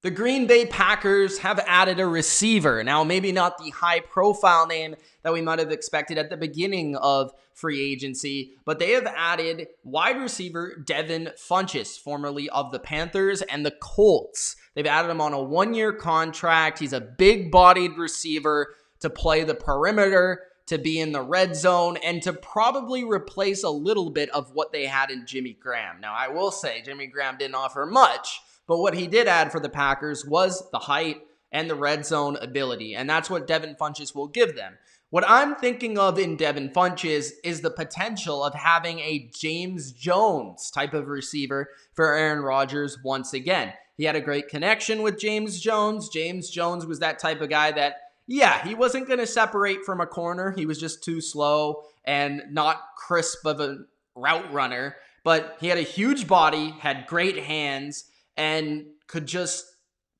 The Green Bay Packers have added a receiver. Now, maybe not the high-profile name that we might have expected at the beginning of free agency, but they have added wide receiver Devin Funchess, formerly of the Panthers and the Colts. They've added him on a one-year contract. He's a big-bodied receiver to play the perimeter, to be in the red zone, and to probably replace a little bit of what they had in Jimmy Graham. Now, I will say Jimmy Graham didn't offer much, but what he did add for the Packers was the height and the red zone ability, and that's what Devin Funchess will give them. What I'm thinking of in Devin Funchess is the potential of having a James Jones type of receiver for Aaron Rodgers once again. He had a great connection with James Jones. James Jones was that type of guy that, yeah, he wasn't going to separate from a corner. He was just too slow and not crisp of a route runner, but he had a huge body, had great hands, and could just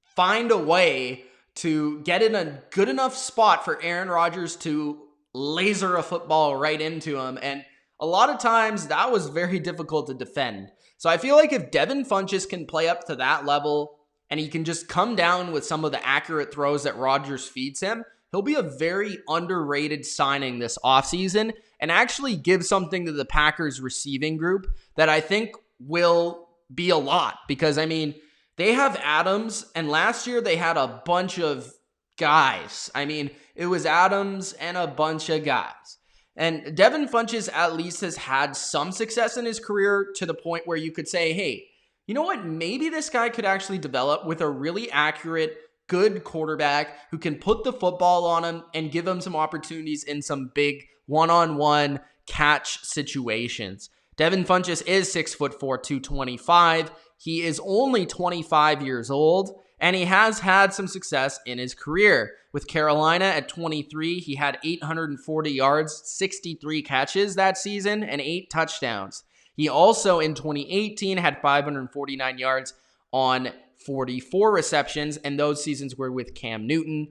find a way to get in a good enough spot for Aaron Rodgers to laser a football right into him. And a lot of times that was very difficult to defend. So I feel like if Devin Funchess can play up to that level and he can just come down with some of the accurate throws that Rodgers feeds him, he'll be a very underrated signing this offseason and actually give something to the Packers receiving group that I think will be a lot. Because, I mean, they have Adams, and last year they had a bunch of guys. I mean, it was Adams and a bunch of guys. And Devin Funchess at least has had some success in his career to the point where you could say, hey, you know what? Maybe this guy could actually develop with a really accurate, good quarterback who can put the football on him and give him some opportunities in some big one-on-one catch situations. Devin Funchess is 6'4", 225. He is only 25 years old, and he has had some success in his career. With Carolina at 23, he had 840 yards, 63 catches that season, and 8 touchdowns. He also, in 2018, had 549 yards on 44 receptions, and those seasons were with Cam Newton.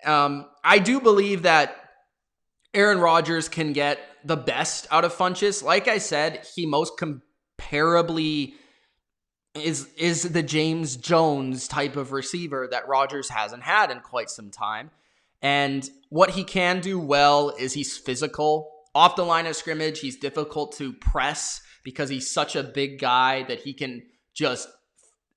I do believe that Aaron Rodgers can get the best out of Funchess. Like I said, he most comparably is the James Jones type of receiver that Rodgers hasn't had in quite some time. And what he can do well is he's physical. Off the line of scrimmage, he's difficult to press because he's such a big guy that he can just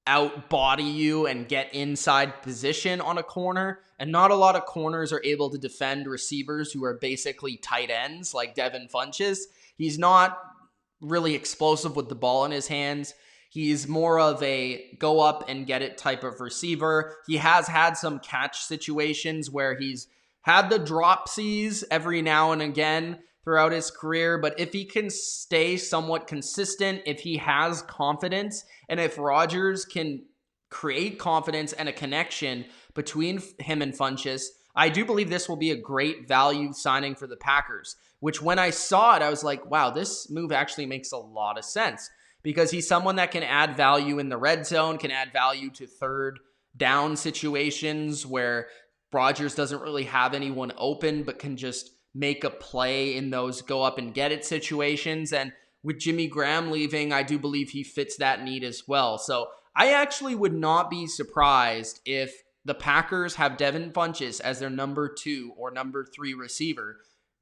outbody you and get inside position on a corner. And not a lot of corners are able to defend receivers who are basically tight ends like Devin Funchess. He's not really explosive with the ball in his hands. He's more of a go up and get it type of receiver. He has had some catch situations where he's had the dropsies every now and again throughout his career, but if he can stay somewhat consistent, if he has confidence, and if Rodgers can create confidence and a connection between him and Funchess, I do believe this will be a great value signing for the Packers, which when I saw it, I was like, wow, this move actually makes a lot of sense because he's someone that can add value in the red zone, can add value to third down situations where Rodgers doesn't really have anyone open, but can just make a play in those go up and get it situations. And with Jimmy Graham leaving, I do believe he fits that need as well. So I actually would not be surprised if the Packers have Devin Funchess as their number 2 or number 3 receiver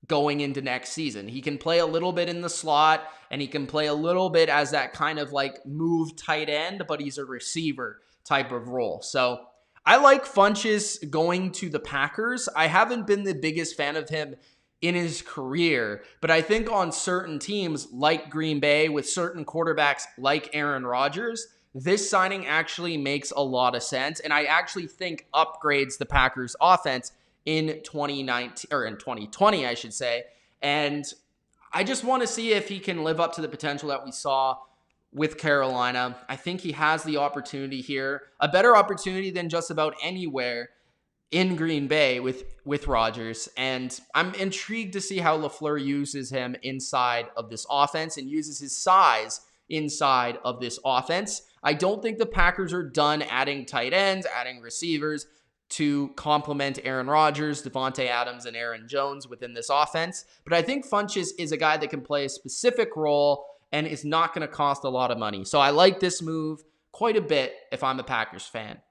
going into next season. He can play a little bit in the slot and he can play a little bit as that kind of like move tight end, but he's a receiver type of role. So I like Funchess going to the Packers. I haven't been the biggest fan of him in his career, but I think on certain teams like Green Bay with certain quarterbacks like Aaron Rodgers, this signing actually makes a lot of sense, and I actually think upgrades the Packers offense in 2019 or in 2020, I should say. And I just want to see if he can live up to the potential that we saw with Carolina. I think he has the opportunity here, a better opportunity than just about anywhere in Green Bay with Rodgers. And I'm intrigued to see how LaFleur uses him inside of this offense and uses his size inside of this offense. I don't think the Packers are done adding tight ends, adding receivers to complement Aaron Rodgers, Devontae Adams, and Aaron Jones within this offense. But I think Funchess is a guy that can play a specific role and is not going to cost a lot of money. So I like this move quite a bit if I'm a Packers fan.